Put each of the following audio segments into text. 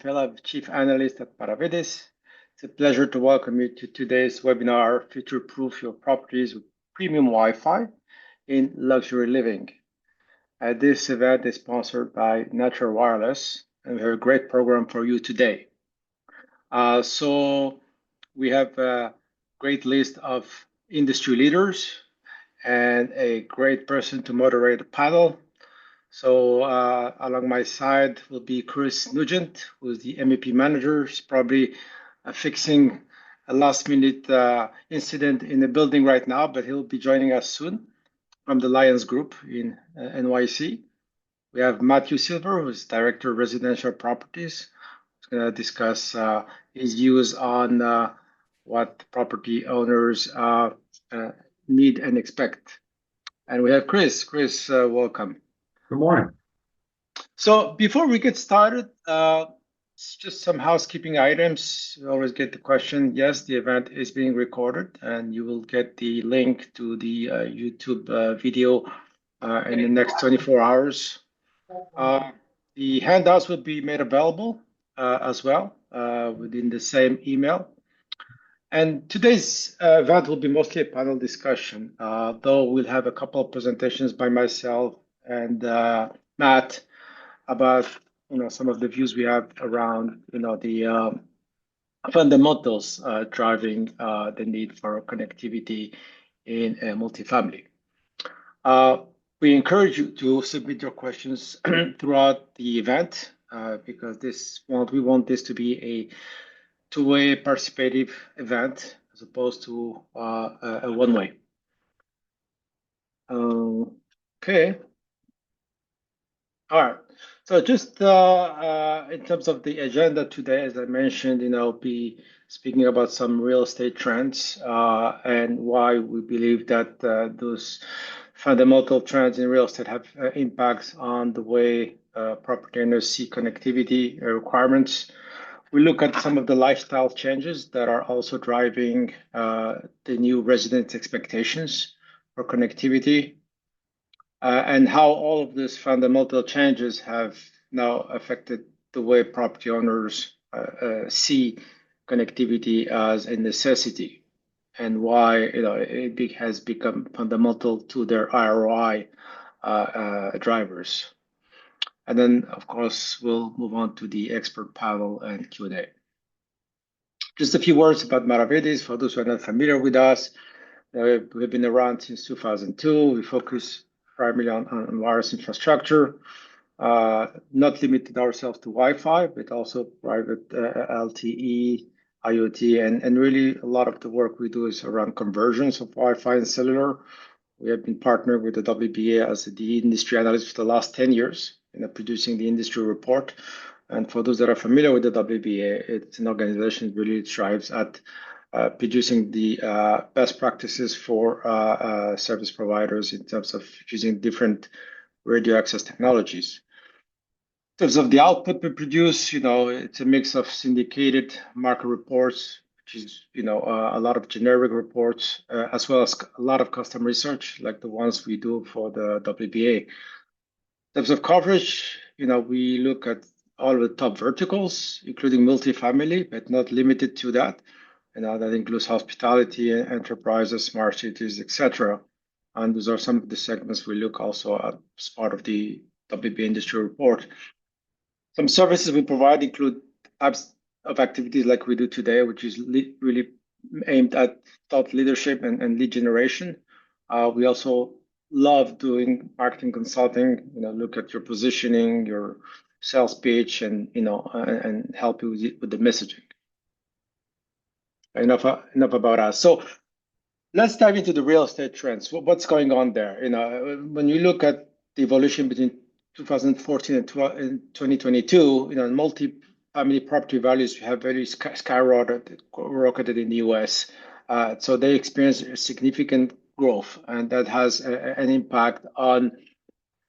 Fellah, Chief Analyst at Maravedis. It's a pleasure to welcome you to today's webinar, Future-Proof Your Properties with Premium Wi-Fi in Luxury Living. This event is sponsored by Natural Wireless, and we have a great program for you today. So we have a great list of industry leaders and a great person to moderate the panel. So along my side will be Chris Nugent, who is the MEP manager. He's probably fixing a last-minute incident in the building right now, but he'll be joining us soon from the Lions Group in NYC. We have Matthew Silver, who's Director of Residential Properties. He's going to discuss his views on what property owners need and expect. And we have Chris. Chris, welcome. Good morning. So before we get started, just some housekeeping items. We always get the question. Yes, the event is being recorded, and you will get the link to the YouTube video in the next 24 hours. The handouts will be made available as well within the same email. And today's event will be mostly a panel discussion, though we'll have a couple of presentations by myself and Matt about some of the views we have around the fundamentals driving the need for connectivity in multifamily. We encourage you to submit your questions throughout the event because we want this to be a two-way participative event as opposed to a one-way. Okay. All right. So just in terms of the agenda today, as I mentioned, be speaking about some real estate trends and why we believe that those fundamental trends in real estate have impacts on the way property owners see connectivity requirements. We look at some of the lifestyle changes that are also driving the new resident expectations for connectivity. And how all of these fundamental changes have now affected the way property owners see connectivity as a necessity, and why it has become fundamental to their ROI drivers. And then, of course, we'll move on to the expert panel and Q&A. Just a few words about Maravedis. For those who are not familiar with us, we've been around since 2002. We focus primarily on wireless infrastructure, not limited ourselves to Wi-Fi, but also private LTE, IoT, and really a lot of the work we do is around conversions of Wi-Fi and cellular. We have been partnered with the WBA as the industry analyst for the last 10 years, producing the industry report. And for those that are familiar with the WBA, it's an organization that really strives at producing the best practices for service providers in terms of using different radio access technologies. In terms of the output we produce, it's a mix of syndicated market reports, which is, a lot of generic reports, as well as a lot of custom research, like the ones we do for the WBA. In terms of coverage, we look at all the top verticals, including multifamily, but not limited to that. That includes hospitality, enterprises, smart cities, etc. And those are some of the segments we look also at as part of the WBA industry report. Some services we provide include types of activities like we do today, which is really aimed at thought leadership and lead generation. We also love doing marketing consulting, look at your positioning, your sales pitch, and help you with the messaging. Enough about us. So let's dive into the real estate trends. What's going on there? When you look at the evolution between 2014 and 2022, multi-family property values have very skyrocketed in the US. So they experience significant growth, and that has an impact on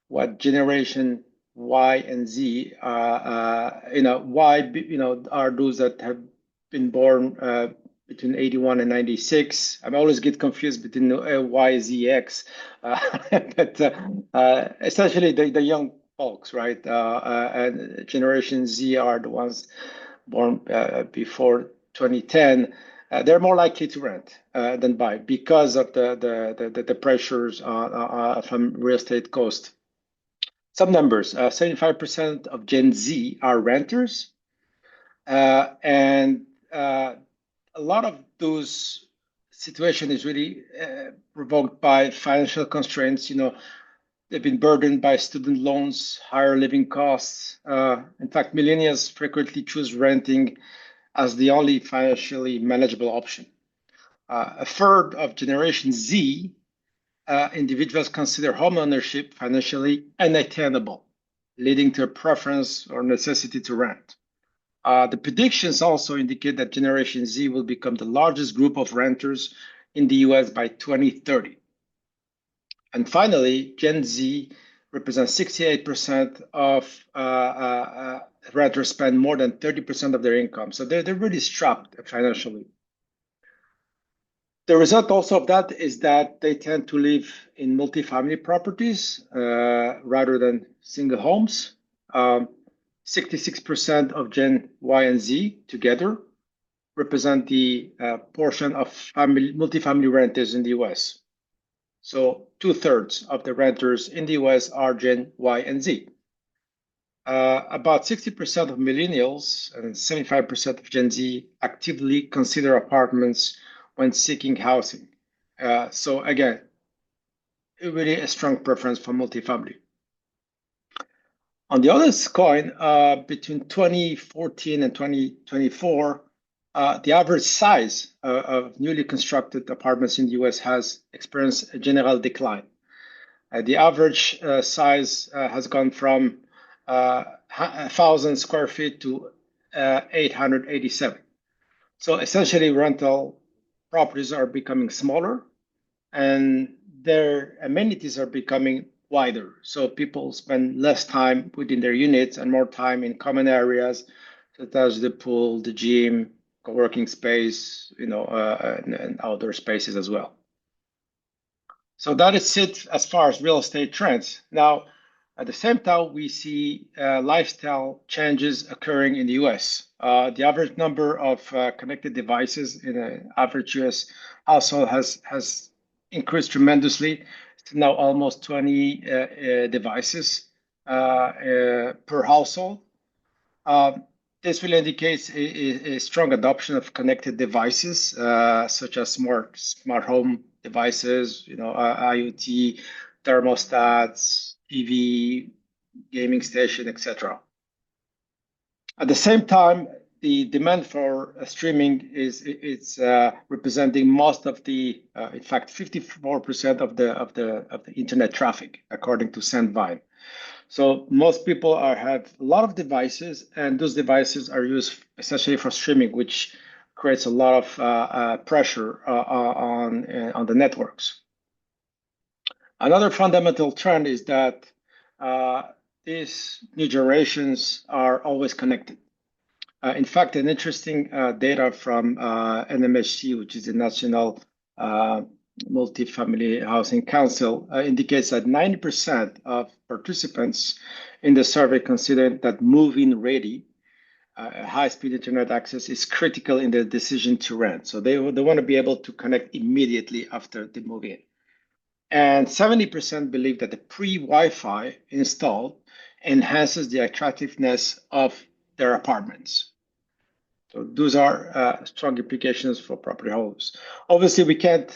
what generation Y and Z. Y, are those that have been born between 81 and 96. I always get confused between Y, Z, X. But essentially, the young folks, right? And Generation Z are the ones born before 2010. They're more likely to rent than buy because of the pressures from real estate cost. Some numbers: 75% of Gen Z are renters, and a lot of those situation is really provoked by financial constraints. They've been burdened by student loans, higher living costs. In fact, millennials frequently choose renting as the only financially manageable option. A third of Generation Z individuals consider home ownership financially unattainable, leading to a preference or necessity to rent. The predictions also indicate that Generation Z will become the largest group of renters in the US by 2030. And finally, Gen Z represents 68% of renters spend more than 30% of their income. So they're really strapped financially. The result also of that is that they tend to live in multifamily properties rather than single homes. 66% of Gen Y and Z together represent the portion of multifamily renters in the US. So 2/3 of the renters in the US are Gen Y and Z. About 60% of millennials and 75% of Gen Z actively consider apartments when seeking housing. So again, really a strong preference for multifamily. On the other coin, between 2014 and 2024, the average size of newly constructed apartments in the US has experienced a general decline. The average size has gone from 1,000 square feet to 887. So essentially, rental properties are becoming smaller and their amenities are becoming wider. So people spend less time within their units and more time in common areas such as the pool, the gym, co-working space, and outdoor spaces as well. So that is it as far as real estate trends. Now, at the same time, we see lifestyle changes occurring in the US. The average number of connected devices in an average US household has increased tremendously. It's now almost 20 devices per household. This really indicates a strong adoption of connected devices, such as smart home devices, IoT, thermostats, TV, gaming station, etc. At the same time, the demand for streaming is representing most of the, in fact, 54% of the internet traffic, according to Sandvine. So most people have a lot of devices, and those devices are used essentially for streaming, which creates a lot of pressure on the networks. Another fundamental trend is that these new generations are always connected. In fact, an interesting data from NMHC, which is the National Multifamily Housing Council, indicates that 90% of participants in the survey consider that move-in ready high-speed internet access is critical in their decision to rent. So they want to be able to connect immediately after they move in. And 70% believe that the pre-Wi-Fi installed enhances the attractiveness of their apartments. So those are strong implications for property holders. Obviously, we can't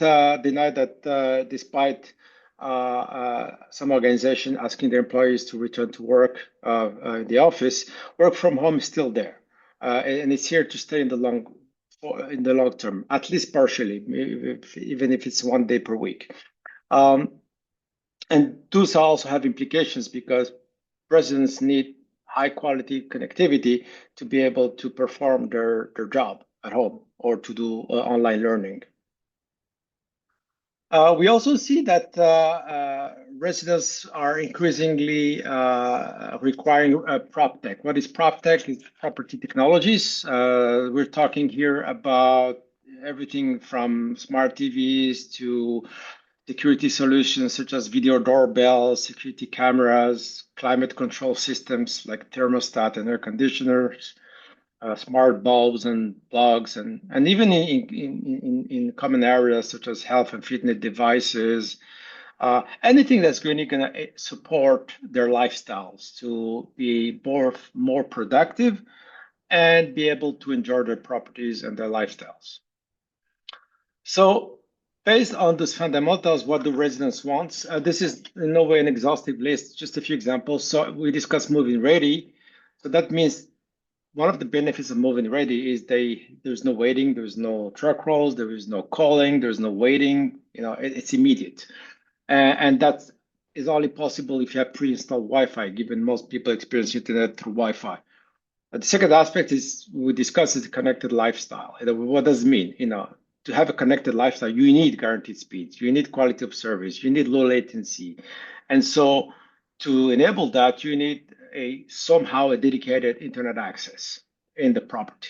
deny that despite some organization asking their employees to return to work in the office, work from home is still there, and it's here to stay in the long term, at least partially, even if it's 1 day per week. And those also have implications because residents need high quality connectivity to be able to perform their job at home or to do online learning. We also see that residents are increasingly requiring prop tech. What is prop tech? It's property technologies. We're talking here about everything from smart TVs to security solutions such as video doorbells, security cameras, climate control systems like thermostat and air conditioners, smart bulbs and plugs, and even in common areas such as health and fitness devices, anything that's really going to support their lifestyles to be more productive and be able to enjoy their properties and their lifestyles. So based on these fundamentals, what do residents want? This is in no way an exhaustive list, just a few examples. So we discussed moving ready. So that means one of the benefits of moving ready is there's no waiting, there's no truck rolls, there is no calling, there's no waiting. It's immediate, and that is only possible if you have pre-installed Wi-Fi. Given most people experience internet through Wi-Fi. The second aspect is we discussed is the connected lifestyle. What does it mean? To have a connected lifestyle, you need guaranteed speeds, you need quality of service, you need low latency, and so to enable that, you need somehow a dedicated internet access in the property.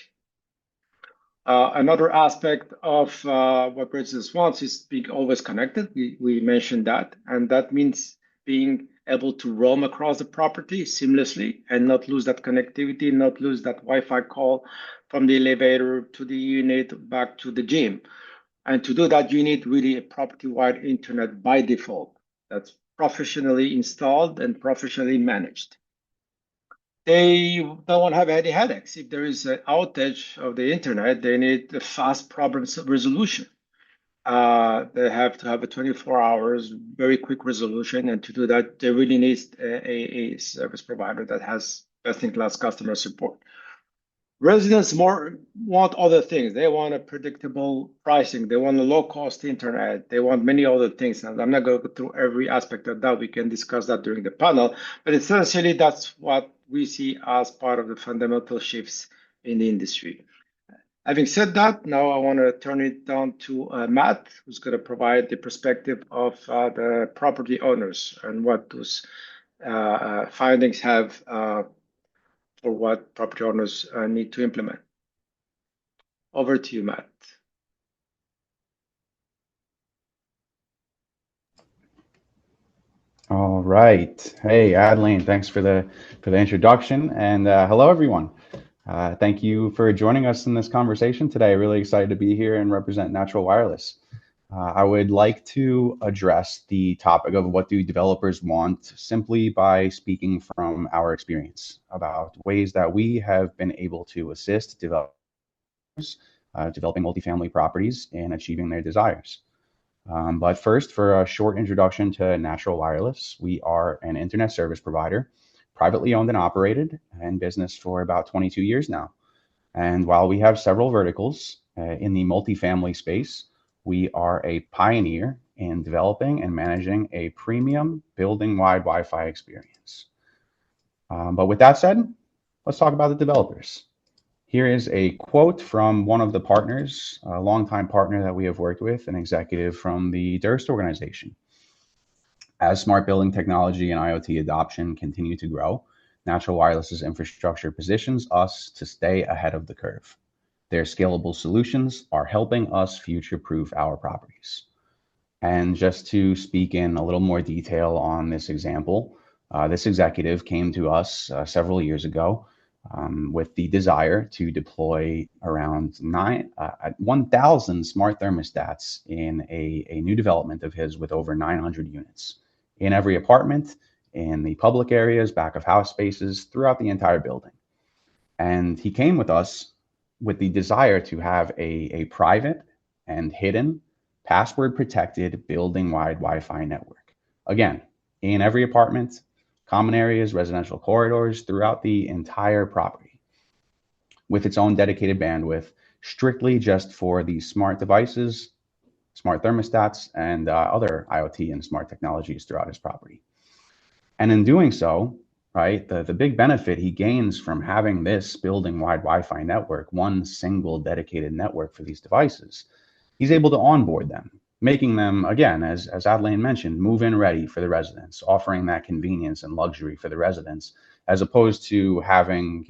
Another aspect of what residents wants is being always connected. We mentioned that, and that means being able to roam across the property seamlessly and not lose that connectivity, not lose that Wi-Fi call from the elevator to the unit back to the gym. And to do that, you need really a property-wide internet by default that's professionally installed and professionally managed. They don't want to have any headaches. If there is an outage of the internet, they need a fast problem resolution. They have to have a 24 hours, very quick resolution. And to do that, they really need a service provider that has best-in-class customer support. Residents want other things. They want a predictable pricing. They want a low-cost internet. They want many other things. And I'm not going to go through every aspect of that. We can discuss that during the panel. But essentially, that's what we see as part of the fundamental shifts in the industry. Having said that, now I want to turn it down to Matt, who's going to provide the perspective of the property owners and what those findings have for what property owners need to implement. Over to you, Matt. All right. Hey, Adlane, thanks for the introduction, and hello, everyone. Thank you for joining us in this conversation today. Really excited to be here and represent Natural Wireless. I would like to address the topic of what do developers want simply by speaking from our experience about ways that we have been able to assist developers developing multifamily properties in achieving their desires. But first, for a short introduction to Natural Wireless, we are an internet service provider, privately owned and operated, in business for about 22 years now. And while we have several verticals in the multifamily space, we are a pioneer in developing and managing a premium building-wide Wi-Fi experience. But with that said, let's talk about the developers. Here is a quote from one of the partners, a longtime partner that we have worked with, an executive from the Durst organization. As smart building technology and IoT adoption continue to grow, Natural Wireless's infrastructure positions us to stay ahead of the curve. Their scalable solutions are helping us future-proof our properties. And just to speak in a little more detail on this example, this executive came to us several years ago with the desire to deploy around 1,000 smart thermostats in a new development of his with over 900 units in every apartment, in the public areas, back of house spaces, throughout the entire building. And he came with us with the desire to have a private and hidden, password protected building-wide Wi-Fi network. Again, in every apartment, common areas, residential corridors, throughout the entire property, with its own dedicated bandwidth, strictly just for these smart devices, smart thermostats, and other IoT and smart technologies throughout his property. And in doing so, right, the big benefit he gains from having this building-wide Wi-Fi network, one single dedicated network for these devices, he's able to onboard them, making them, again, as Adlane mentioned, move-in ready for the residents, offering that convenience and luxury for the residents, as opposed to having,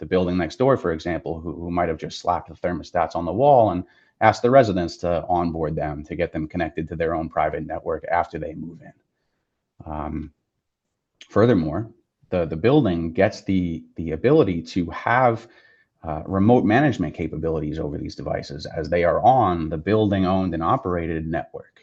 the building next door, for example, who might have just slapped the thermostats on the wall and asked the residents to onboard them to get them connected to their own private network after they move in. Furthermore, the building gets the ability to have remote management capabilities over these devices as they are on the building owned and operated network.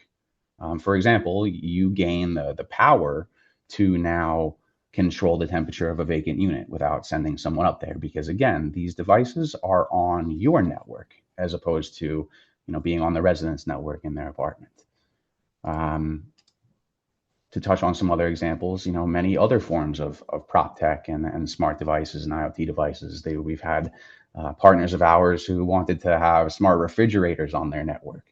For example, you gain the power to now control the temperature of a vacant unit without sending someone up there, because again, these devices are on your network as opposed to being on the resident's network in their apartment. To touch on some other examples, many other forms of prop tech and smart devices and IoT devices. We've had partners of ours who wanted to have smart refrigerators on their network,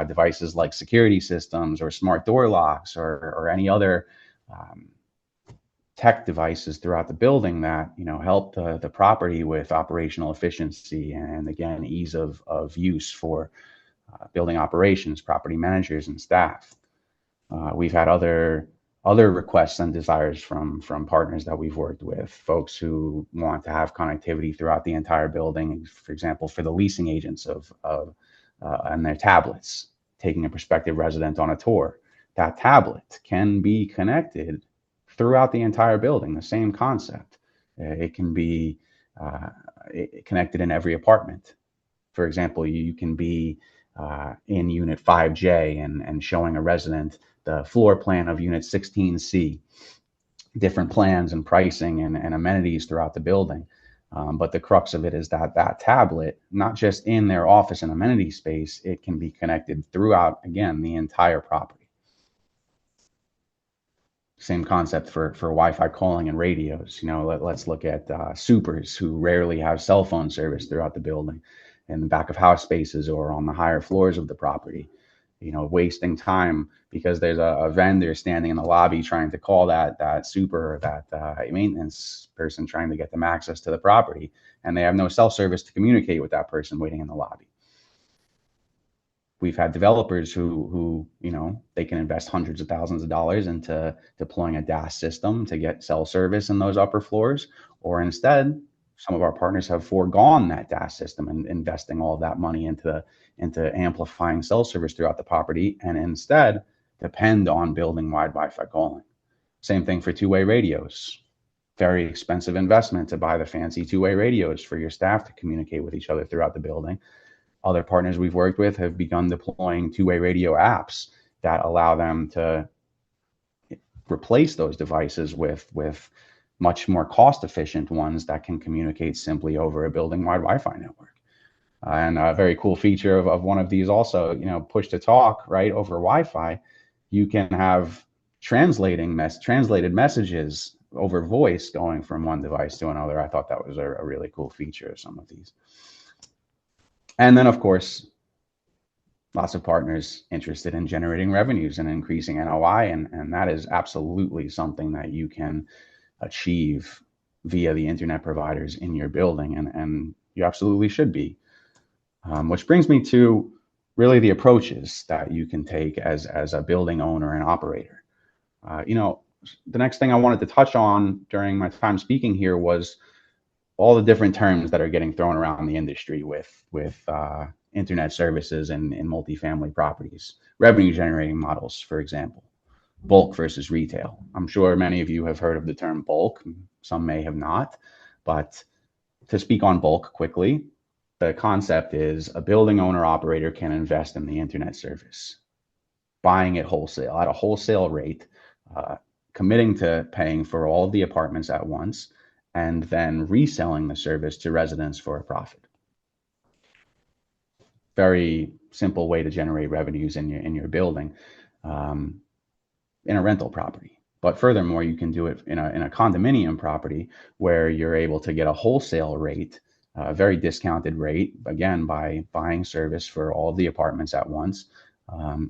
devices like security systems or smart door locks or any other tech devices throughout the building that help the property with operational efficiency and again ease of use for building operations, property managers, and staff. We've had other requests and desires from partners that we've worked with, folks who want to have connectivity throughout the entire building. For example, for the leasing agents and their tablets, taking a prospective resident on a tour, that tablet can be connected throughout the entire building. The same concept. It can be connected in every apartment. For example, you can be in unit 5J and showing a resident the floor plan of unit 16C, different plans and pricing and amenities throughout the building. But the crux of it is that tablet, not just in their office and amenity space, it can be connected throughout, again, the entire property. Same concept for Wi-Fi calling and radios. Let's look at supers who rarely have cell phone service throughout the building, in the back of house spaces or on the higher floors of the property, wasting time because there's a vendor standing in the lobby trying to call that super or that maintenance person trying to get them access to the property, and they have no cell service to communicate with that person waiting in the lobby. We've had developers who they can invest hundreds of thousands of dollars into deploying a DAS system to get cell service in those upper floors, or instead, some of our partners have foregone that DAS system and investing all of that money into amplifying cell service throughout the property, and instead depend on building-wide Wi-Fi calling. Same thing for two-way radios. Very expensive investment to buy the fancy two-way radios for your staff to communicate with each other throughout the building. Other partners we've worked with have begun deploying two-way radio apps that allow them to replace those devices with much more cost-efficient ones that can communicate simply over a building-wide Wi-Fi network. And a very cool feature of one of these also, push to talk, right, over Wi-Fi. You can have translated messages over voice going from one device to another. I thought that was a really cool feature of some of these. And then, of course, lots of partners interested in generating revenues and increasing NOI, and that is absolutely something that you can achieve via the internet providers in your building, and you absolutely should be. Which brings me to really the approaches that you can take as a building owner and operator. The next thing I wanted to touch on during my time speaking here was all the different terms that are getting thrown around the industry with internet services and in multifamily properties. Revenue generating models, for example, bulk versus retail. I'm sure many of you have heard of the term bulk. Some may have not, but to speak on bulk quickly, the concept is a building owner operator can invest in the internet service, buying it wholesale at a wholesale rate, committing to paying for all of the apartments at once, and then reselling the service to residents for a profit. Very simple way to generate revenues in your building, in a rental property. But furthermore, you can do it in a condominium property where you're able to get a wholesale rate, a very discounted rate, again, by buying service for all of the apartments at once,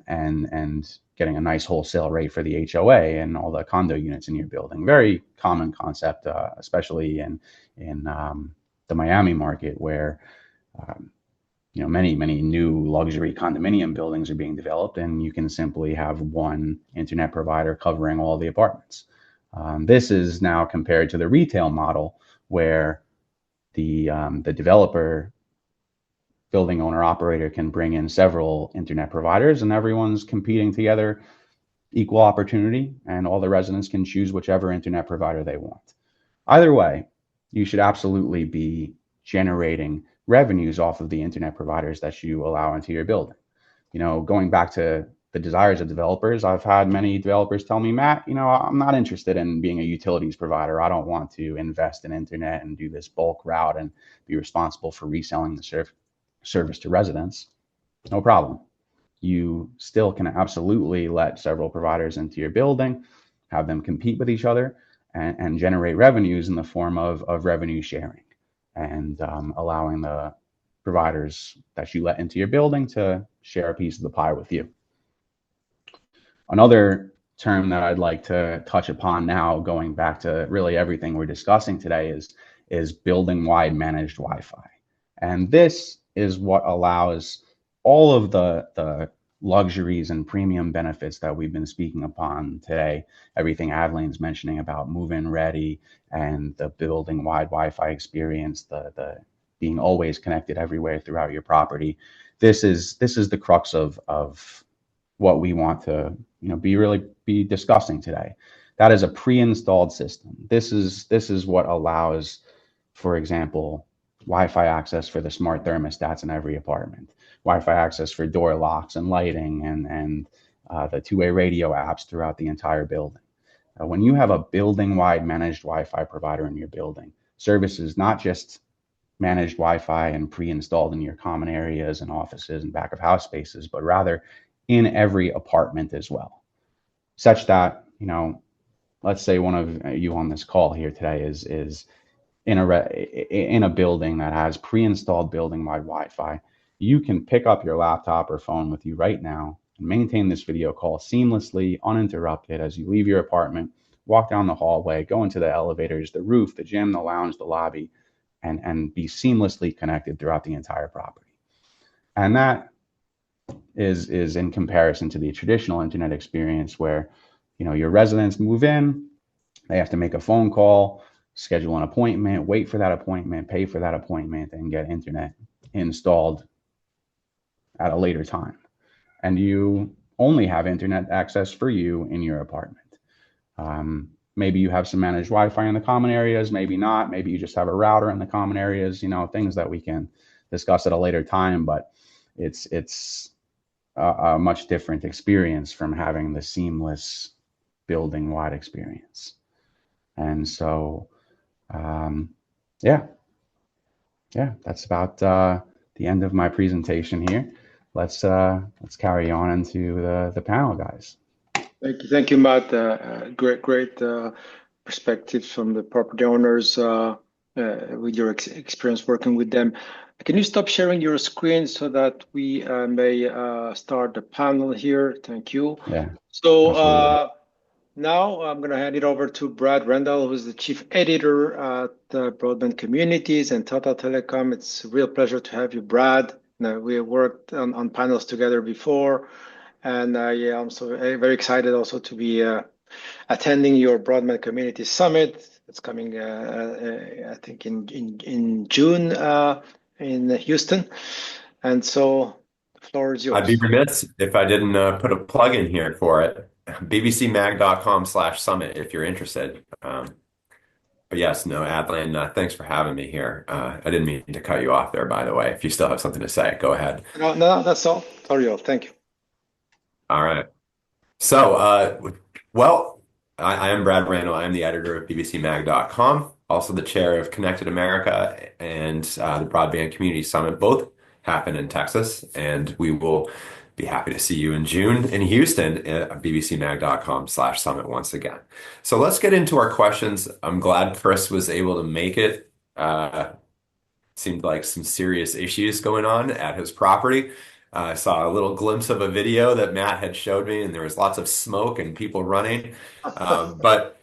and getting a nice wholesale rate for the HOA and all the condo units in your building. Very common concept, especially in the Miami market, where many new luxury condominium buildings are being developed, and you can simply have one internet provider covering all the apartments. This is now compared to the retail model, where the developer, building owner operator can bring in several internet providers, and everyone's competing together, equal opportunity, and all the residents can choose whichever internet provider they want. Either way, you should absolutely be generating revenues off of the internet providers that you allow into your building. Going back to the desires of developers, I've had many developers tell me, Matt, I'm not interested in being a utilities provider. I don't want to invest in internet and do this bulk route and be responsible for reselling the service to residents. No problem. You still can absolutely let several providers into your building, have them compete with each other, and generate revenues in the form of revenue sharing, and allowing the providers that you let into your building to share a piece of the pie with you. Another term that I'd like to touch upon now, going back to really everything we're discussing today, is building-wide managed Wi-Fi. And this is what allows all of the luxuries and premium benefits that we've been speaking upon today. Everything Adlane's mentioning about move-in ready and the building-wide Wi-Fi experience, the being always connected everywhere throughout your property. This is the crux of what we want to be discussing today. That is a pre-installed system. This is what allows, for example, Wi-Fi access for the smart thermostats in every apartment, Wi-Fi access for door locks and lighting, and the two-way radio apps throughout the entire building. When you have a building-wide managed Wi-Fi provider in your building, services not just managed Wi-Fi and pre-installed in your common areas and offices and back of house spaces, but rather in every apartment as well, such that, let's say one of you on this call here today is in a building that has pre-installed building-wide Wi-Fi. You can pick up your laptop or phone with you right now and maintain this video call seamlessly, uninterrupted, as you leave your apartment, walk down the hallway, go into the elevators, the roof, the gym, the lounge, the lobby, and be seamlessly connected throughout the entire property. And that is in comparison to the traditional internet experience where, your residents move in, they have to make a phone call, schedule an appointment, wait for that appointment, pay for that appointment, and get internet installed at a later time. And you only have internet access for you in your apartment. Maybe you have some managed Wi-Fi in the common areas, maybe not. Maybe you just have a router in the common areas, things that we can discuss at a later time, but it's a much different experience from having the seamless building-wide experience. And so, that's about the end of my presentation here. Let's carry on into the panel, guys. Thank you, Matt. Great perspectives from the property owners with your experience working with them. Can you stop sharing your screen so that we may start the panel here? Thank you. Yeah. So now I'm going to hand it over to Brad Randall, who's the chief editor at Broadband Communities and Tata Telecom. It's a real pleasure to have you, Brad. We have worked on panels together before, and I'm so very excited also to be attending your Broadband Community Summit. It's coming, I think, in June in Houston, and so the floor is yours. I'd be remiss if I didn't put a plug in here for it. bbcmag.com/summit if you're interested. But yes, no, Adlane, thanks for having me here. I didn't mean to cut you off there, by the way. If you still have something to say, go ahead. No, that's all. Sorry, thank you. All right. So, well, I am Brad Randall. I'm the editor of bbcmag.com, also the chair of Connected America and the Broadband Community Summit. Both happen in Texas, and we will be happy to see you in June in Houston at bbcmag.com/summit once again. So let's get into our questions. I'm glad Chris was able to make it. Seemed like some serious issues going on at his property. I saw a little glimpse of a video that Matt had showed me, and there was lots of smoke and people running, but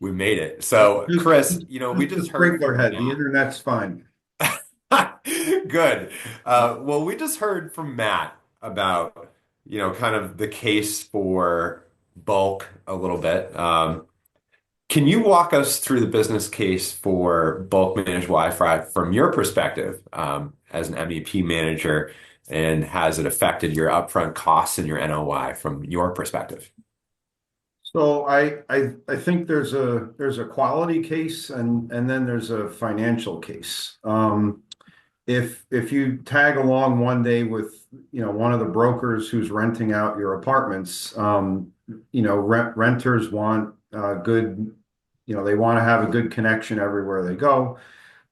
we made it. So, Chris, we just heard sprinkler head. The internet's fine. Good. Well, we just heard from Matt about, kind of the case for bulk a little bit. Can you walk us through the business case for bulk managed Wi-Fi from your perspective as an MEP manager, and has it affected your upfront costs and your NOI from your perspective? So I think there's a quality case and then there's a financial case. If you tag along one day with one of the brokers who's renting out your apartments, renters want good, they want to have a good connection everywhere they go.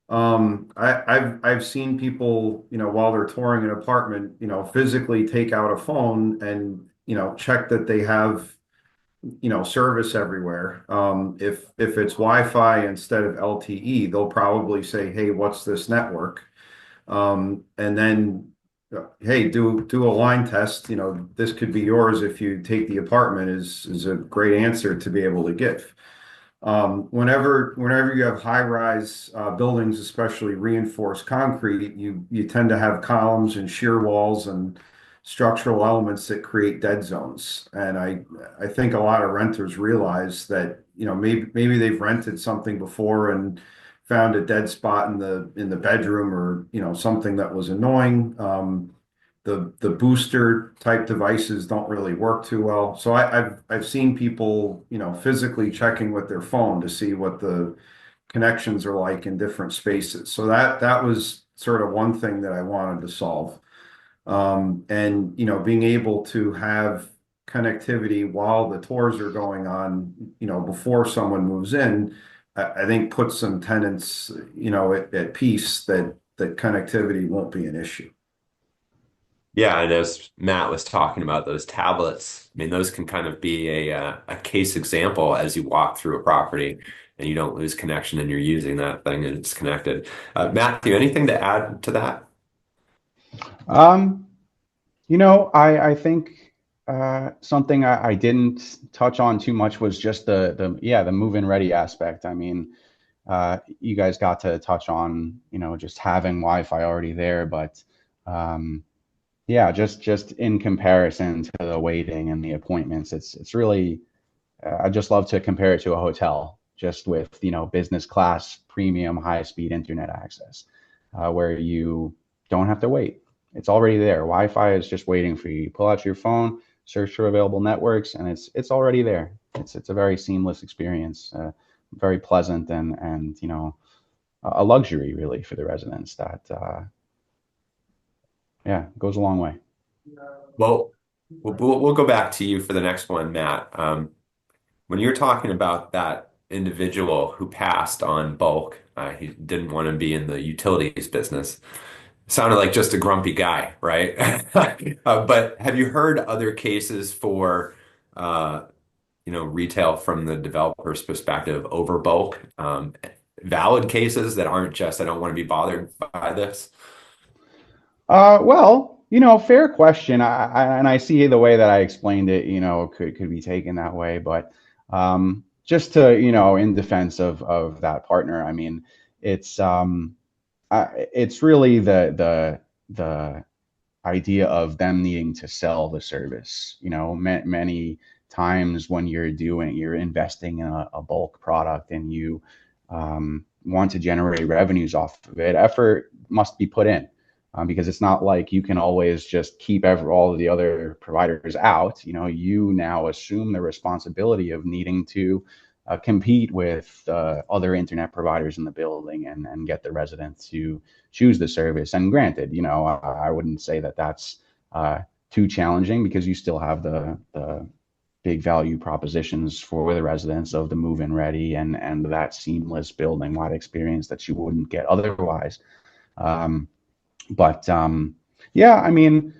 I've seen people, while they're touring an apartment, physically take out a phone and check that they have service everywhere. If it's Wi-Fi instead of LTE, they'll probably say, "Hey, what's this network?" And then, hey, do a line test. This could be yours if you take the apartment. Is a great answer to be able to give. Whenever you have high-rise buildings, especially reinforced concrete, you tend to have columns and shear walls and structural elements that create dead zones. And I think a lot of renters realize that maybe they've rented something before and found a dead spot in the bedroom, or something that was annoying. The booster type devices don't really work too well. So I've seen people physically checking with their phone to see what the connections are like in different spaces. So that was sort of one thing that I wanted to solve. And being able to have connectivity while the tours are going on, before someone moves in, I think puts some tenants at peace that connectivity won't be an issue. Yeah, and as Matt was talking about those tablets, I mean, those can kind of be a case example as you walk through a property and you don't lose connection and you're using that thing and it's connected. Matthew, anything to add to that? Um, I think something I didn't touch on too much was just the move-in ready aspect. I mean, you guys got to touch on, just having Wi-Fi already there, but yeah, just in comparison to the waiting and the appointments, it's really, I just love to compare it to a hotel, just with, business class, premium, high-speed internet access, where you don't have to wait. It's already there. Wi-Fi is just waiting for you. You pull out your phone, search for available networks, and it's already there. It's a very seamless experience, very pleasant, and a luxury really for the residents that yeah, goes a long way. Well, we'll go back to you for the next one, Matt. When you're talking about that individual who passed on bulk, he didn't want to be in the utilities business. Sounded like just a grumpy guy, right? But have you heard other cases for, retail from the developer's perspective over bulk? Valid cases that aren't just, I don't want to be bothered by this. Well, fair question. And I see the way that I explained it, could be taken that way. But just to, in defense of that partner, I mean, it's really the idea of them needing to sell the service. Many times when you're investing in a bulk product and you want to generate revenues off of it, effort must be put in. Because it's not like you can always just keep all of the other providers out. You now assume the responsibility of needing to compete with other internet providers in the building and get the residents to choose the service. And granted, I wouldn't say that that's too challenging, because you still have the big value propositions for the residents of the move-in ready and that seamless building-wide experience that you wouldn't get otherwise. But yeah, I mean,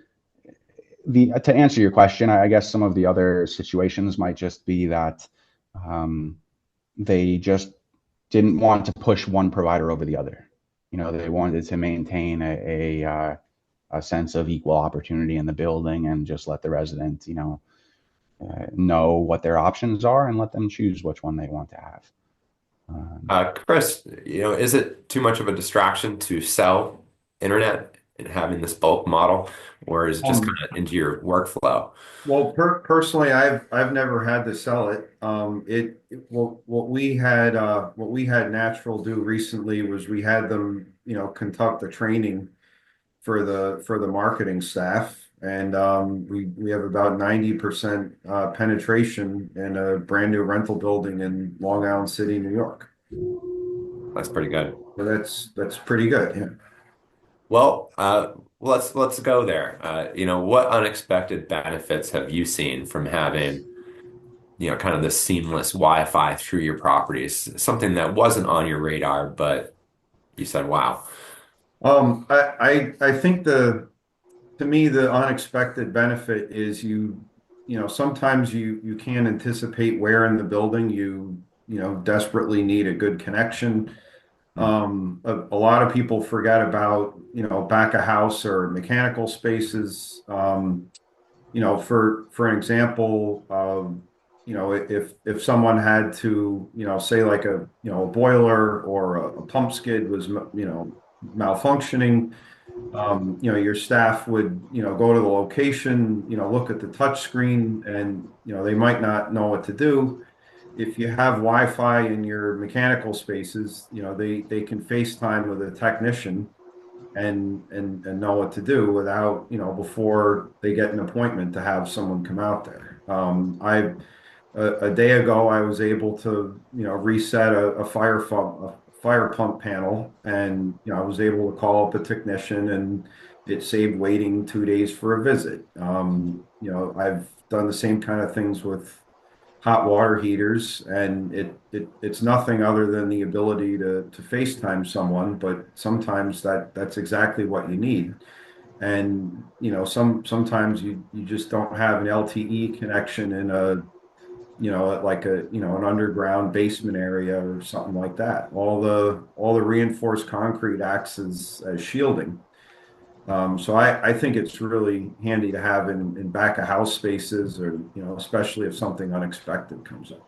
to answer your question, I guess some of the other situations might just be that they just didn't want to push one provider over the other. They wanted to maintain a sense of equal opportunity in the building and just let the resident, know what their options are and let them choose which one they want to have. Chris, is it too much of a distraction to sell internet in having this bulk model, or is it just kind of into your workflow? Well, personally, I've never had to sell it. What we had Natural do recently was we had them, conduct the training for the marketing staff, and we have about 90% penetration in a brand new rental building in Long Island City, New York. That's pretty good. So that's pretty good. Yeah. Well, let's go there. What unexpected benefits have you seen from having, kind of the seamless Wi-Fi through your properties? Something that wasn't on your radar, but you said, "Wow." I think to me, the unexpected benefit is sometimes you can't anticipate where in the building you desperately need a good connection. A lot of people forget about, back of house or mechanical spaces. For an example, if someone had to, say like a boiler or a pump skid was, malfunctioning, your staff would, go to the location, look at the touch screen, and, they might not know what to do. If you have Wi-Fi in your mechanical spaces, they can FaceTime with a technician and know what to do without, before they get an appointment to have someone come out there. A day ago, I was able to, reset a fire pump panel, and I was able to call up a technician, and it saved waiting 2 days for a visit. I've done the same kind of things with hot water heaters, and it's nothing other than the ability to FaceTime someone, but sometimes that's exactly what you need. And sometimes you just don't have an LTE connection in an underground basement area or something like that. All the reinforced concrete acts as shielding. So I think it's really handy to have in back of house spaces, or especially if something unexpected comes up.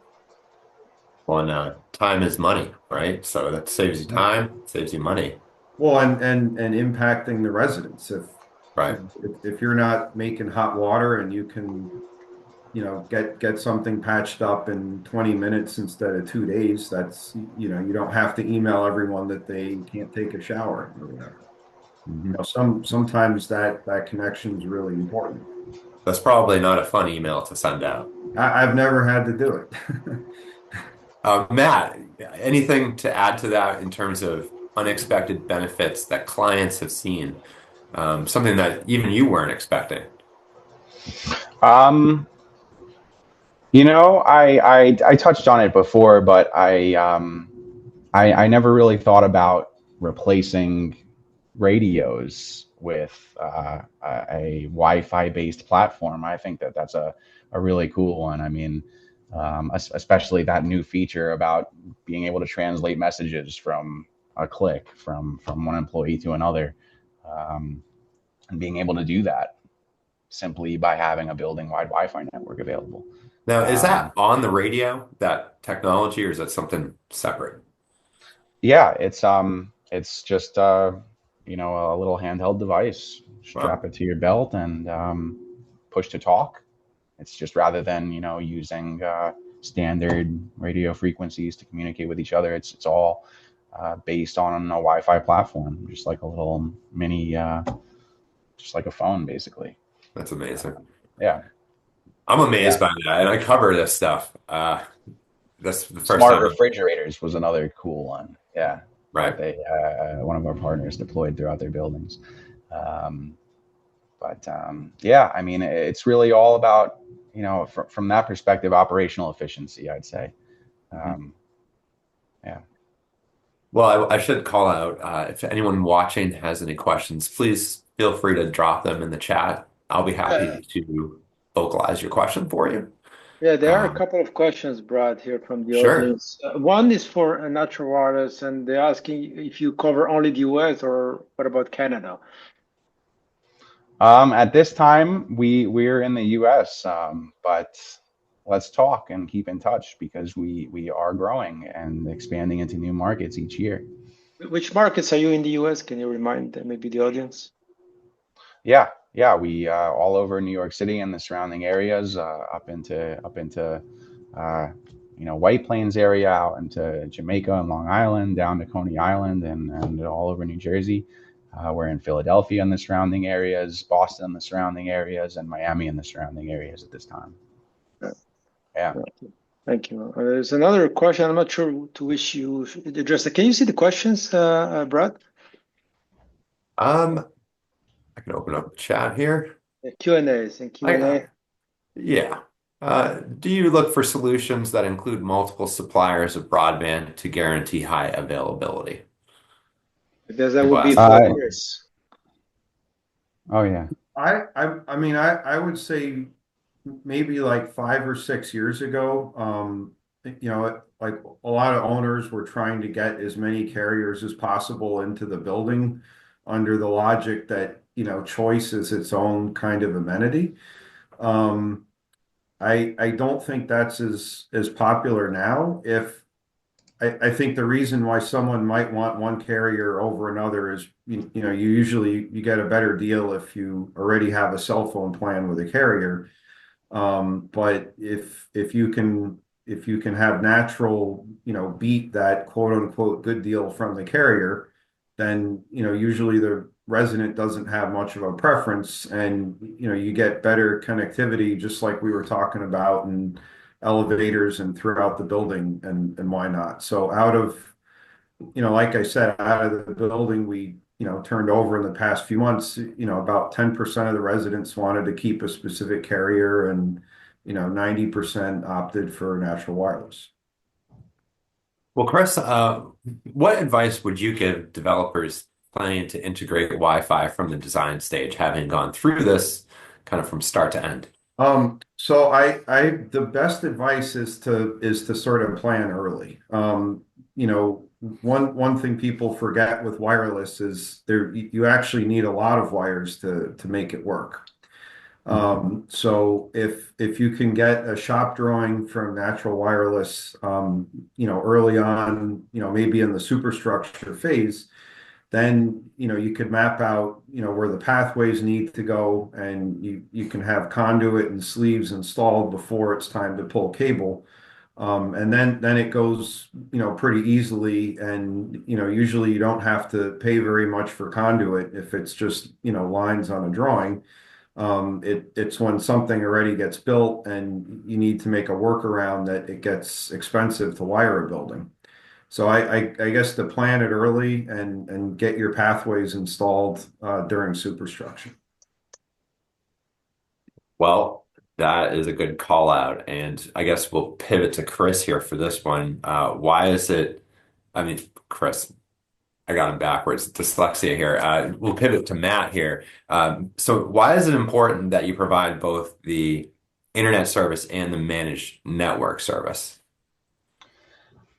Well, and time is money, right? So that saves you time, saves you money. Well, and impacting the residents. Right. If you're not making hot water and you can, get something patched up in 20 minutes instead of 2 days, that's, you don't have to email everyone that they can't take a shower or whatever. Sometimes that connection is really important. That's probably not a fun email to send out. I've never had to do it. Matt, anything to add to that in terms of unexpected benefits that clients have seen? Something that even you weren't expecting. I touched on it before, but I never really thought about replacing radios with a Wi-Fi based platform. I think that's a really cool one. I mean, especially that new feature about being able to translate messages from a click from one employee to another, and being able to do that simply by having a building-wide Wi-Fi network available. Now, is that on the radio, that technology, or is that something separate? Yeah, it's just a little handheld device. Strap it to your belt and push to talk. It's just, rather than using standard radio frequencies to communicate with each other, it's all based on a Wi-Fi platform, just like a little mini, just like a phone, basically. That's amazing. Yeah. I'm amazed by that, and I cover this stuff. That's the first Smart time. refrigerators was another cool one. Yeah. Right. They one of our partners deployed throughout their buildings. Yeah, I mean, it's really all about, from that perspective, operational efficiency, I'd say. Yeah. Well, I should call out, if anyone watching has any questions, please feel free to drop them in the chat. I'll be happy to vocalize your question for you. Yeah, there are a couple of questions, Brad, here from the audience. One is for Natural Wireless, and they're asking if you cover only the US, or what about Canada? At this time, we're in the US, but let's talk and keep in touch, because we are growing and expanding into new markets each year. Which markets are you in the US? Can you remind maybe the audience? Yeah, we all over New York City and the surrounding areas, up into White Plains area, out into Jamaica and Long Island, down to Coney Island, and all over New Jersey. We're in Philadelphia and the surrounding areas, Boston and the surrounding areas, and Miami and the surrounding areas at this time. Yeah. Yeah. Thank you. There's another question. I'm not sure to which you should address it. Can you see the questions, Brad? I can open up the chat here. The Q&As and Q&A. Yeah. Do you look for solutions that include multiple suppliers of broadband to guarantee high availability? I guess that People would be ask. for Chris. Oh yeah. I mean, I would say maybe like 5 or 6 years ago, like a lot of owners were trying to get as many carriers as possible into the building under the logic that, choice is its own kind of amenity. I don't think that's as popular now. I think the reason why someone might want one carrier over another is, you get a better deal if you already have a cell phone plan with a carrier. But if you can have natural, beat that quote unquote good deal from the carrier, then, usually the resident doesn't have much of a preference, and, you get better connectivity, just like we were talking about, in elevators and throughout the building, and why not? So like I said, out of the building we, turned over in the past few months, about 10% of the residents wanted to keep a specific carrier, and, 90% opted for natural wireless. Well, Chris, what advice would you give developers planning to integrate Wi-Fi from the design stage, having gone through this kind of from start to end? So the best advice is to sort of plan early. One thing people forget with wireless is you actually need a lot of wires to make it work. So if you can get a shop drawing from Natural Wireless, early on, maybe in the superstructure phase, then, you could map out, where the pathways need to go, and you can have conduit and sleeves installed before it's time to pull cable. And then it goes, pretty easily, and, usually you don't have to pay very much for conduit if it's just, lines on a drawing. It's when something already gets built and you need to make a workaround that it gets expensive to wire a building. So I guess to plan it early and get your pathways installed during superstructure. Well, that is a good call out. And I guess we'll pivot to Chris here for this one. Why is it, I mean, Chris, I got him backwards, dyslexia here. We'll pivot to Matt here. So why is it important that you provide both the internet service and the managed network service?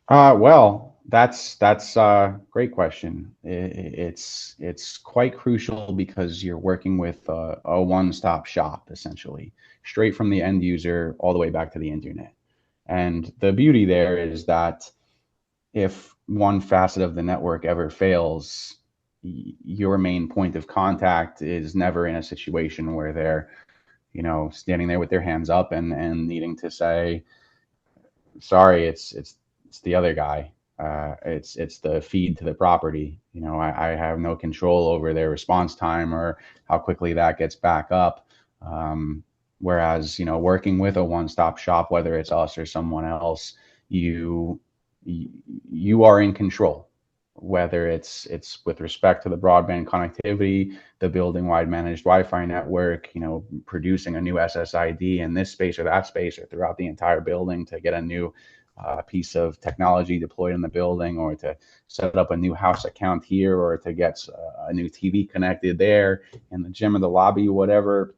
Well, that's a great question. It's quite crucial because you're working with a one-stop shop, essentially, straight from the end user all the way back to the internet. And the beauty there is that if one facet of the network ever fails, your main point of contact is never in a situation where they're, standing there with their hands up and needing to say, sorry, it's the other guy. It's the feed to the property. I have no control over their response time or how quickly that gets back up. Whereas, working with a one-stop shop, whether it's us or someone else, you are in control, whether it's with respect to the broadband connectivity, the building-wide managed Wi-Fi network, producing a new SSID in this space or that space or throughout the entire building to get a new piece of technology deployed in the building, or to set up a new house account here, or to get a new TV connected there in the gym or the lobby, whatever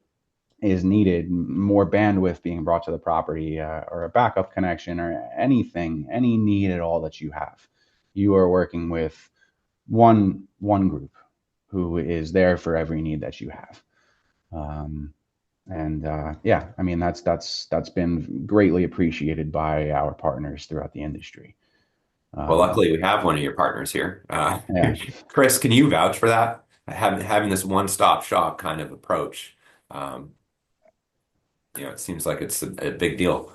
is needed, more bandwidth being brought to the property, or a backup connection, or anything, any need at all that you have. You are working with one group who is there for every need that you have. Yeah, I mean, that's been greatly appreciated by our partners throughout the industry. Well, luckily we have one of your partners here. Yeah. Chris, can you vouch for that? having this one-stop shop kind of approach. It seems like it's a big deal.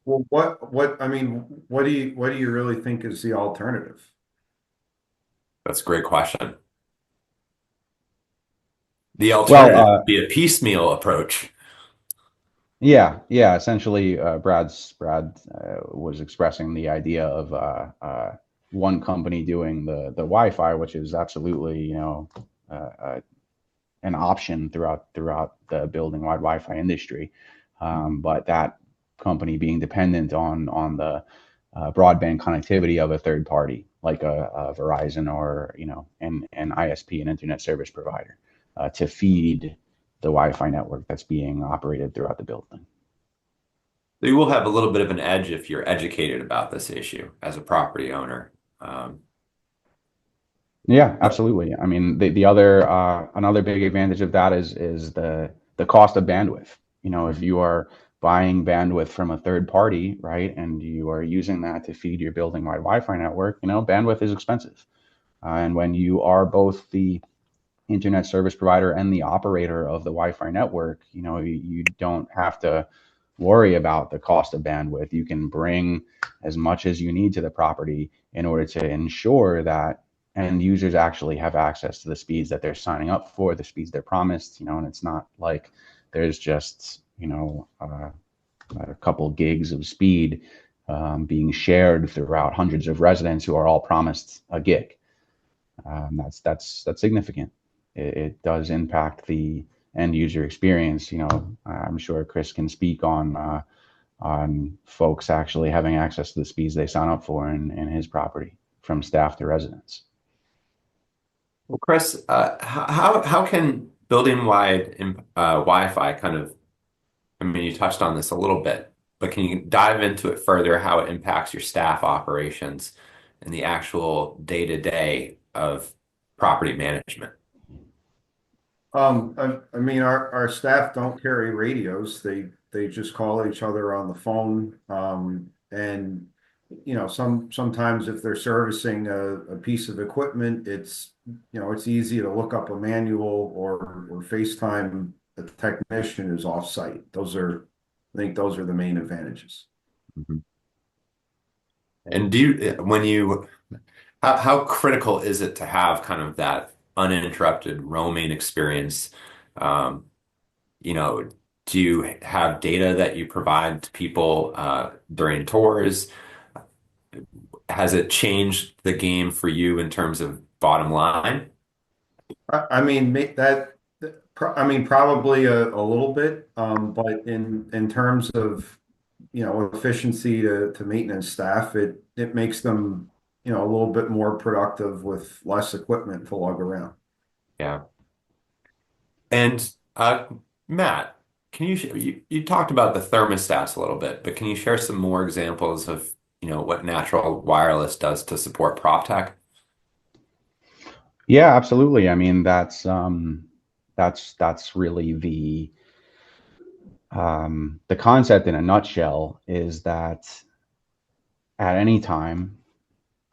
Well, I mean, what do you really think is the alternative? That's a great question. The Well, alternative would be a piecemeal approach. yeah, yeah. Essentially, Brad was expressing the idea of one company doing the Wi-Fi, which is absolutely, an option throughout the building-wide Wi-Fi industry. But that company being dependent on the broadband connectivity of a third party, like a Verizon or an ISP, an internet service provider, to feed the Wi-Fi network that's being operated throughout the building. You will have a little bit of an edge if you're educated about this issue as a property owner. Yeah, absolutely. I mean, the other another big advantage of that is the cost of bandwidth. If you are buying bandwidth from a third party, right, and you are using that to feed your building-wide Wi-Fi network, bandwidth is expensive. And when you are both the internet service provider and the operator of the Wi-Fi network, you don't have to worry about the cost of bandwidth. You can bring as much as you need to the property in order to ensure that end users actually have access to the speeds that they're signing up for, the speeds they're promised, and it's not like there's just, a couple gigs of speed being shared throughout hundreds of residents who are all promised a gig. That's significant. It does impact the end user experience. I'm sure Chris can speak on folks actually having access to the speeds they sign up for in his property, from staff to residents. Well, Chris, how can building-wide Wi-Fi kind of, I mean, you touched on this a little bit, but can you dive into it further, how it impacts your staff operations and the actual day-to-day of property management? I mean, our staff don't carry radios. They just call each other on the phone. And sometimes if they're servicing a piece of equipment, it's easy to look up a manual or FaceTime a technician who's off site. I think those are the main advantages. Mhm. And how critical is it to have kind of that uninterrupted roaming experience? Um, do you have data that you provide to people during tours? Has it changed the game for you in terms of bottom line? I mean, probably a little bit, but in terms of efficiency to maintenance staff, it makes them a little bit more productive with less equipment to lug around. Yeah. And Matt, can you talked about the thermostats a little bit, but can you share some more examples of what natural wireless does to support prop tech? Yeah, absolutely. I mean, that's really the concept in a nutshell, is that at any time,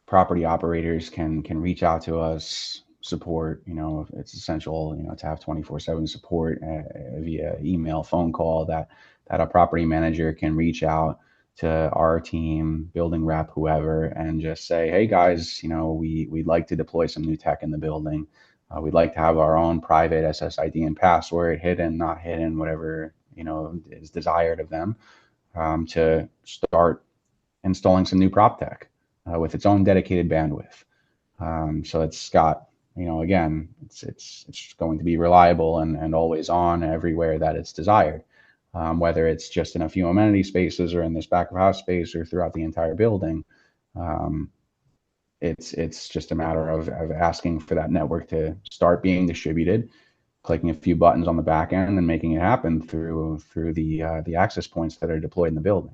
property operators can reach out to us, support. It's essential, to have 24/7 support via email, phone call, that a property manager can reach out to our team, building rep, whoever, and just say, hey guys, we'd like to deploy some new tech in the building. We'd like to have our own private SSID and password, hidden, not hidden, whatever is desired of them, to start installing some new prop tech with its own dedicated bandwidth. So it's got, again, it's going to be reliable and always on everywhere that it's desired, whether it's just in a few amenity spaces or in this back of house space or throughout the entire building. It's just a matter of asking for that network to start being distributed, clicking a few buttons on the back end and making it happen through the access points that are deployed in the building.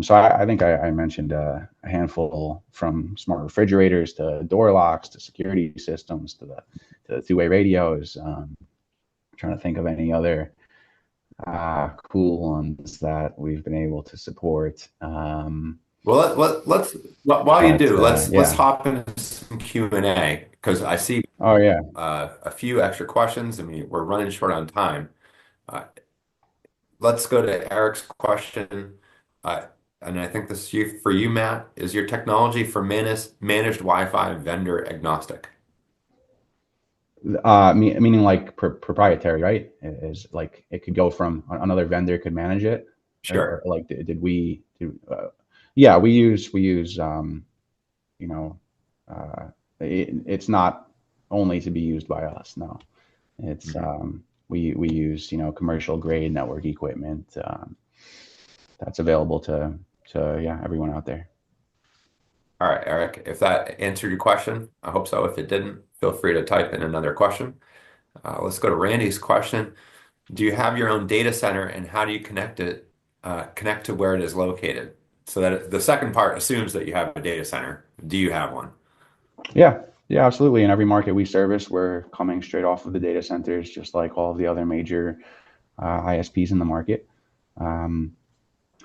So I think I mentioned a handful, from smart refrigerators to door locks to security systems to the two-way radios. Trying to think of any other cool ones that we've been able to support. Well, let's while you do, let's yeah. hop into some Q&A, because I see Oh yeah. A few extra questions. I mean, we're running short on time. Uh, let's go to Eric's question. Uh, and I think this is for you, Matt. Is your technology for managed Wi-Fi vendor agnostic? Meaning like proprietary, right? Is like it could go from another vendor could manage it, or Sure. like did we do? Yeah, we use you know, it's not only to be used by us. No, it's Mhm. we use commercial grade network equipment that's available to yeah everyone out there. All right, Eric, if that answered your question, I hope so. If it didn't, feel free to type in another question. Let's go to Randy's question. Do you have your own data center and how do you connect to where it is located? So that the second part assumes that you have a data center. Do you have one? Yeah, yeah, absolutely. In every market we service, we're coming straight off of the data centers, just like all of the other major ISPs in the market. Um,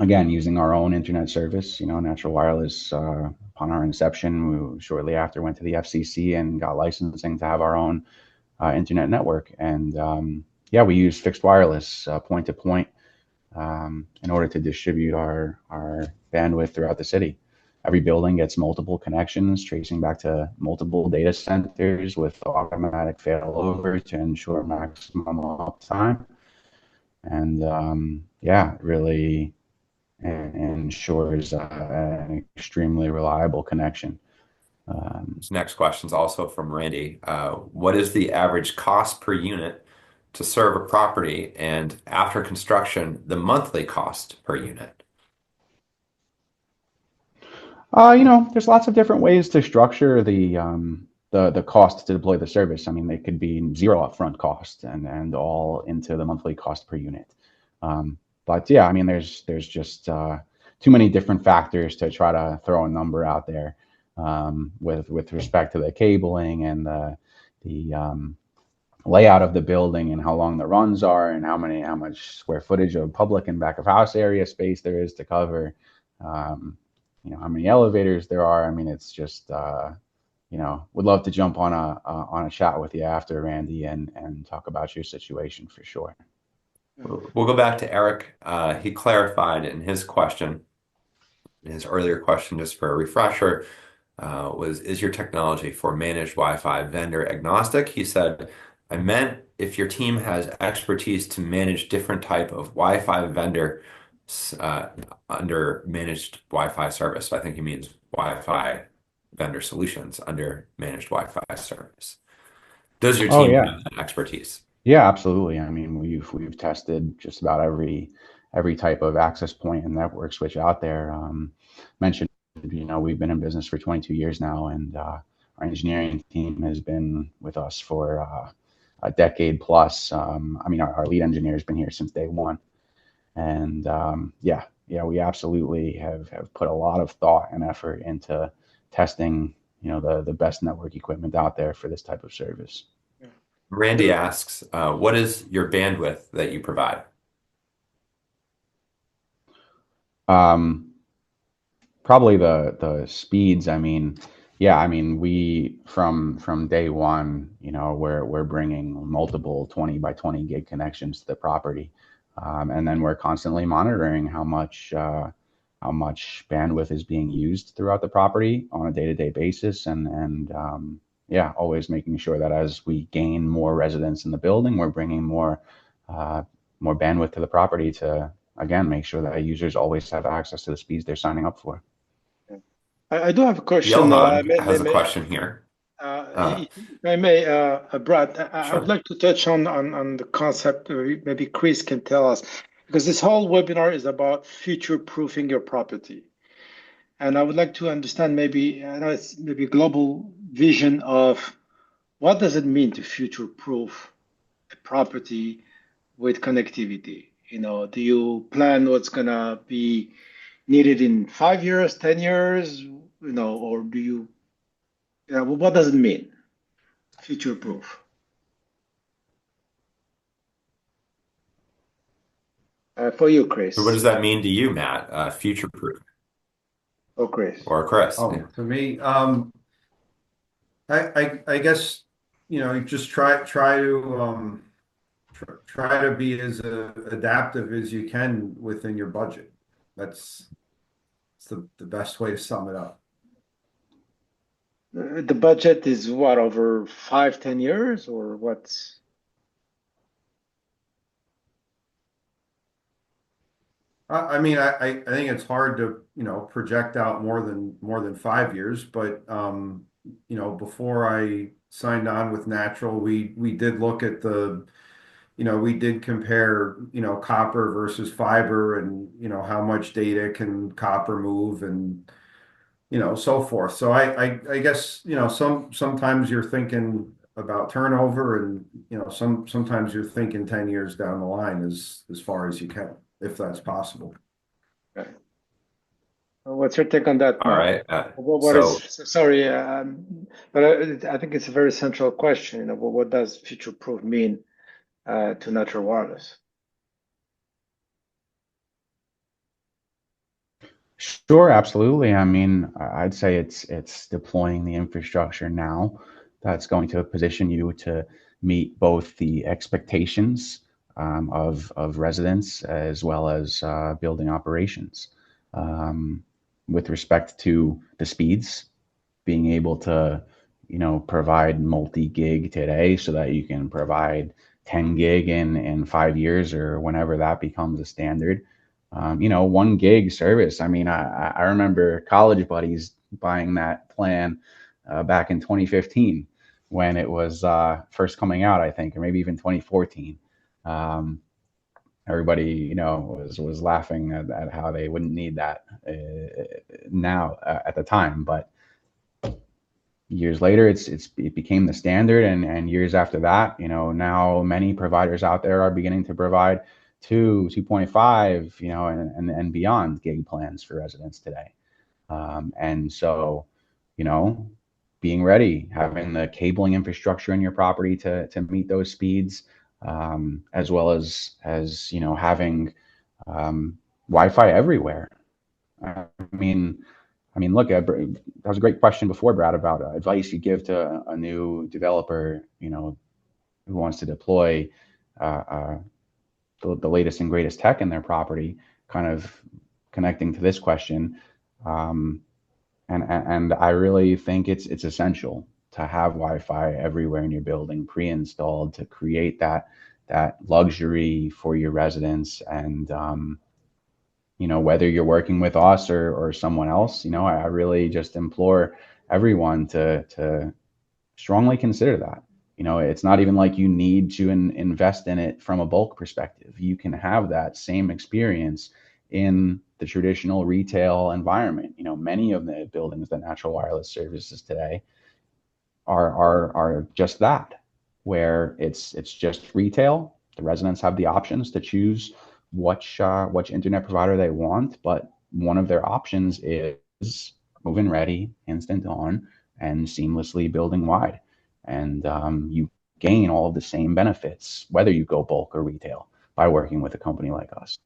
Again, using our own internet service, Natural Wireless, upon our inception, we shortly after went to the FCC and got licensing to have our own internet network. And yeah, we use fixed wireless point to point in order to distribute our bandwidth throughout the city. Every building gets multiple connections tracing back to multiple data centers with automatic failover to ensure maximum uptime. And yeah, it really ensures an extremely reliable connection. This next question is also from Randy. What is the average cost per unit to serve a property and after construction, the monthly cost per unit? There's lots of different ways to structure the cost to deploy the service. I mean, they could be zero upfront cost and all into the monthly cost per unit. But yeah, I mean, there's just too many different factors to try to throw a number out there with respect to the cabling and the layout of the building and how long the runs are and how much square footage of public and back of house area space there is to cover. Um, how many elevators there are. I mean, it's just would love to jump on a chat with you after, Randy, and talk about your situation for sure. We'll go back to Eric. He clarified in his earlier question, just for a refresher, is your technology for managed Wi-Fi vendor agnostic? He said, I meant if your team has expertise to manage different type of Wi-Fi vendor uh, under managed Wi-Fi service. I think he means Wi-Fi vendor solutions under managed Wi-Fi service. Does your Oh team yeah, have that expertise? yeah, absolutely. I mean, we've tested just about every type of access point and network switch out there. Mentioned, we've been in business for 22 years now, and our engineering team has been with us for a decade plus. I mean, our lead engineer has been here since day one, and yeah, we absolutely have put a lot of thought and effort into testing, the best network equipment out there for this type of service. Yeah. Randy asks, what is your bandwidth that you provide? Um, Probably the speeds. I mean, yeah, I mean, we from day one, we're bringing multiple 20 by 20 gig connections to the property, and then we're constantly monitoring how much bandwidth is being used throughout the property on a day-to-day basis, and yeah, always making sure that as we gain more residents in the building, we're bringing uh, more bandwidth to the property to again make sure that users always have access to the speeds they're signing up for. Yeah. I do have a question. Johan has a question here. Uh, If I may, Brad, I would sure. like to touch on the concept. Maybe Chris can tell us, because this whole webinar is about future-proofing your property. And I would like to understand maybe, I know it's maybe global vision of what does it mean to future-proof a property with connectivity? Do you plan what's gonna be needed in 5 years, 10 years, or do you, what does it mean, future-proof? For you, So what Chris. does that mean to you, Matt? Future proof Oh, Chris. or Chris? Oh, Yeah. to me, I guess you just try to be as adaptive as you can within your budget. That's the best way to sum it up. The budget is what, over 5, 10 years, or what's? I mean, I think it's hard to, project out more than 5 years, but before I signed on with Natural, we did look at we did compare, copper versus fiber and, how much data can copper move and, so forth. So I guess, sometimes you're thinking about turnover and, sometimes you're thinking 10 years down the line as far as you can, if that's possible. Okay. What's your take on that, All Matt? right. What is, sorry, but I think it's a very central question. What does future-proof mean to Natural Wireless? Sure, absolutely. I mean, I'd say it's deploying the infrastructure now that's going to position you to meet both the expectations of residents as well as building operations. With respect to the speeds, being able to, provide multi-gig today so that you can provide 10 gig in 5 years or whenever that becomes a standard. 1 gig service. I mean, I remember college buddies buying that plan back in 2015 when it was first coming out, I think, or maybe even 2014. Um, Everybody, was laughing at how they wouldn't need that now at the time, but years later, it became the standard, and years after that, now many providers out there are beginning to provide 2.5, and beyond gig plans for residents today. And so, you know, being ready, having the cabling infrastructure in your property to meet those speeds, as well as having Wi-Fi everywhere. I mean, look, that was a great question before, Brad, about advice you give to a new developer, who wants to deploy uh, uh, the latest and greatest tech in their property, kind of connecting to this question. Um, and I really think it's essential to have Wi-Fi everywhere in your building pre-installed to create that luxury for your residents. And whether you're working with us or someone else, I really just implore everyone to strongly consider that. It's not even like you need to invest in it from a bulk perspective. You can have that same experience in the traditional retail environment. Many of the buildings that Natural Wireless services today are just that, where it's just retail. The residents have the options to choose which internet provider they want, but one of their options is move-in ready, instant on, and seamlessly building wide. And you gain all of the same benefits, whether you go bulk or retail, by working with a company like us.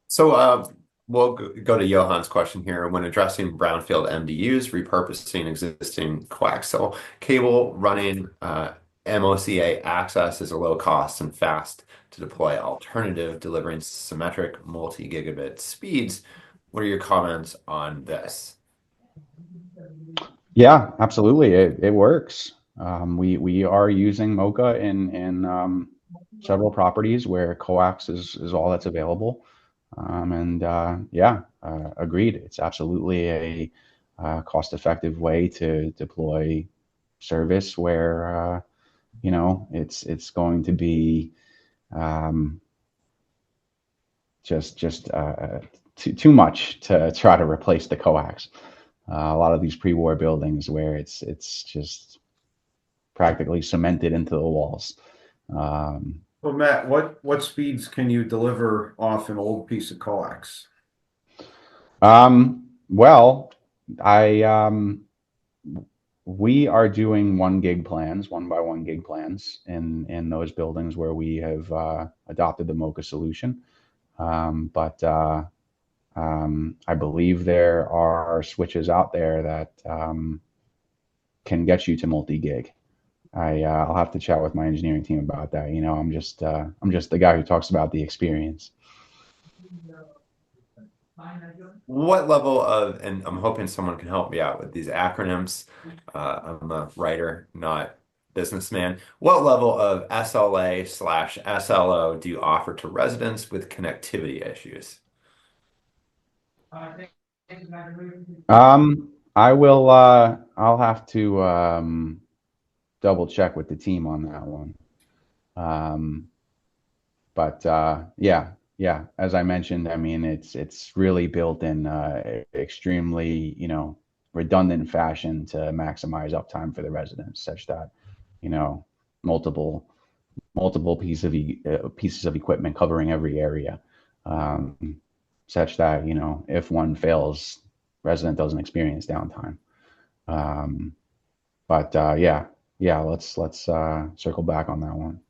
So we'll go to Johan's question here. When addressing brownfield MDUs, repurposing existing coaxial cable, running MOCA access is a low cost and fast to deploy alternative, delivering symmetric multi-gigabit speeds. What are your comments on this? Yeah, absolutely. It works. We are using MoCA in several properties where coax is all that's available. And yeah, agreed. It's absolutely a cost-effective way to deploy service where it's going to be um, just too much to try to replace the coax. A lot of these pre-war buildings where it's just practically cemented into the walls. Well, Matt, what speeds can you deliver off an old piece of coax? Well, we are doing 1 gig plans, 1 by 1 gig plans in those buildings where we have adopted the MoCA solution. But I believe there are switches out there that can get you to multi-gig. I'll have to chat with my engineering team about that. I'm just the guy who talks about the experience. What level of, and I'm hoping someone can help me out with these acronyms. I'm a writer, not businessman. What level of SLA/SLO do you offer to residents with connectivity issues? I will. I'll have to double check with the team on that one. But yeah. As I mentioned, I mean, it's really built in extremely, redundant fashion to maximize uptime for the residents, such that, multiple pieces of equipment covering every area, such that, if one fails, resident doesn't experience downtime. But yeah, let's circle back on that one.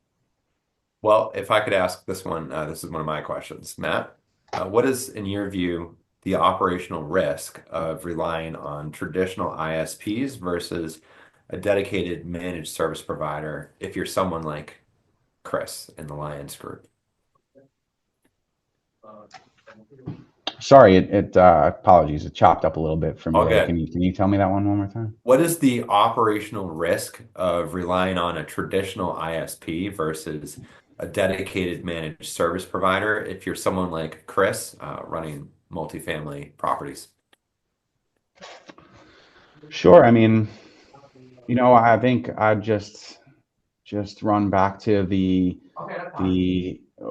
Well, if I could ask this one, this is one of my questions. Matt, what is, in your view, the operational risk of relying on traditional ISPs versus a dedicated managed service provider if you're someone like Chris in the Lions Group? Sorry, apologies, it chopped up a little bit for me All there. good. Can you tell me that one more time? What is the operational risk of relying on a traditional ISP versus a dedicated managed service provider if you're someone like Chris running multifamily properties? Sure. I mean, I think I'd just run back to the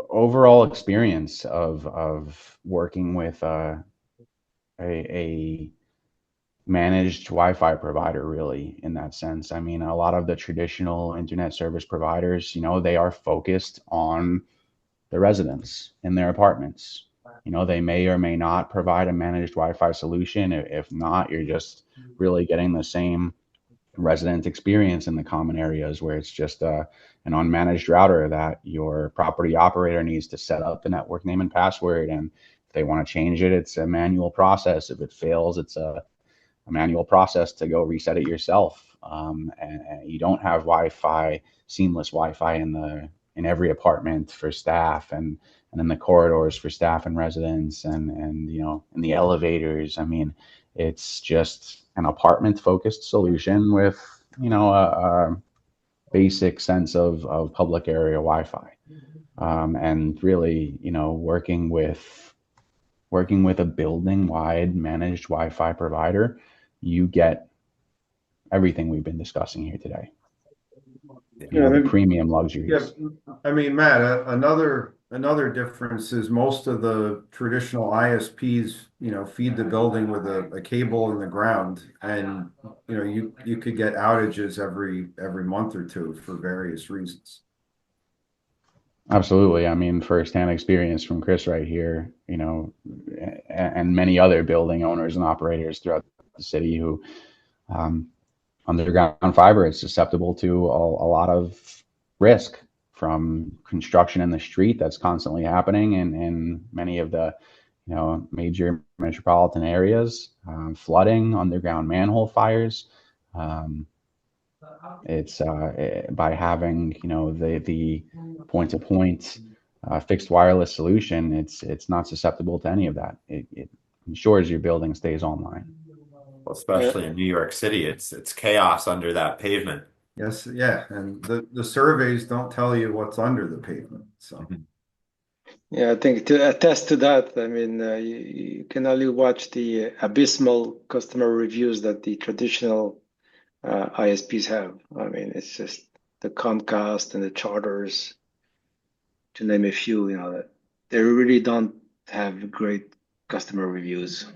overall experience of working with a managed Wi-Fi provider, really, in that sense. I mean, a lot of the traditional internet service providers, they are focused on the residents in their apartments. They may or may not provide a managed Wi-Fi solution. If not, you're just really getting the same resident experience in the common areas, where it's just an unmanaged router that your property operator needs to set up the network name and password. And if they want to change it, it's a manual process. If it fails, it's a manual process to go reset it yourself. And you don't have Wi-Fi, seamless Wi-Fi in every apartment for staff, and in the corridors for staff and residents, and in the elevators. I mean, it's just an apartment focused solution with a basic sense of public area Wi-Fi, and really working with a building wide managed Wi-Fi provider, you get everything we've been discussing here today. The premium luxuries. Yes, I mean, Matt, another difference is most of the traditional ISPs, feed the building with a cable in the ground, and you could get outages every month or two for various reasons. Absolutely. I mean, firsthand experience from Chris right here, and many other building owners and operators throughout the city who, underground fiber is susceptible to a lot of risk from construction in the street that's constantly happening in many of the major metropolitan areas, flooding, underground manhole fires. It's by having the point-to-point fixed wireless solution, it's not susceptible to any of that. It ensures your building stays online. Well, especially in New York City, it's chaos under that pavement. Yes, yeah, and the surveys don't tell you what's under the pavement. So, yeah, I think to attest to that, I mean, you can only watch the abysmal customer reviews that the traditional ISPs have. I mean, it's just the Comcast and the Charters, to name a few. That they really don't have great customer reviews.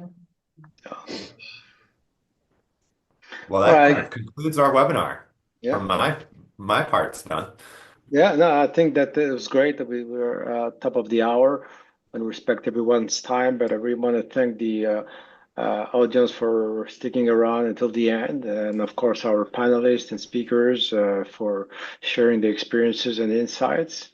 Well, that concludes our webinar. Yeah. From my part's done. Yeah, no, I think that it was great that we were top of the hour and respect everyone's time. But I really want to thank the audience for sticking around until the end, and of course our panelists and speakers for sharing the experiences and insights.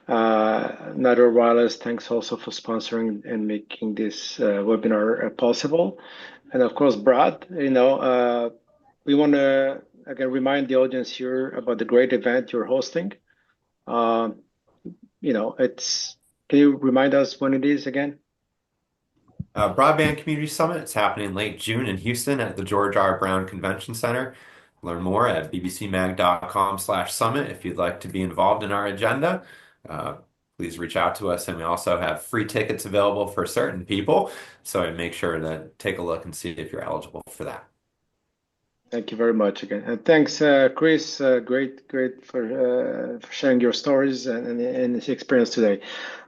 Nether Wireless, thanks also for sponsoring and making this webinar possible. And of course, Brad, we want to again remind the audience here about the great event you're hosting. Can you remind us when it is again? Broadband Community Summit. It's happening late June in Houston at the George R. Brown Convention Center. Learn more at bbcmag.com/summit. If you'd like to be involved in our agenda, please reach out to us. And we also have free tickets available for certain people. So make sure to take a look and see if you're eligible for that. Thank you very much again. And thanks, Chris. Great for sharing your stories and this experience today.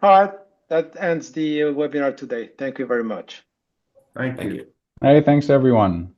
All right, that ends the webinar today. Thank you very much. Thank Thank you. you. Hey, thanks everyone.